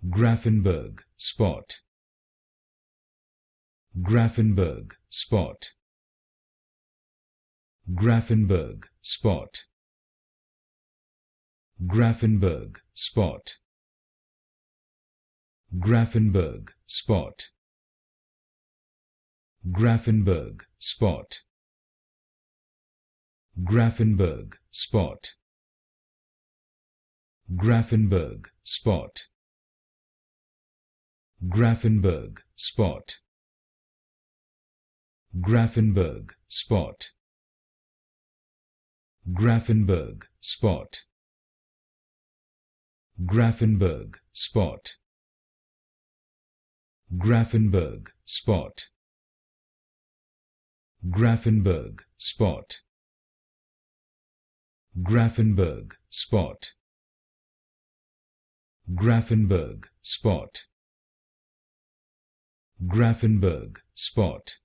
Grafenberg Spot. Grafenberg Spot. Grafenberg Spot. Grafenberg Spot. Grafenberg Spot. Grafenberg Spot. Grafenberg Spot. Grafenberg Spot. Grafenberg Spot. Grafenberg Spot. Grafenberg Spot. Grafenberg Spot. Grafenberg Spot. Grafenberg Spot. Grafenberg Spot. Grafenberg Spot. Grafenberg Spot.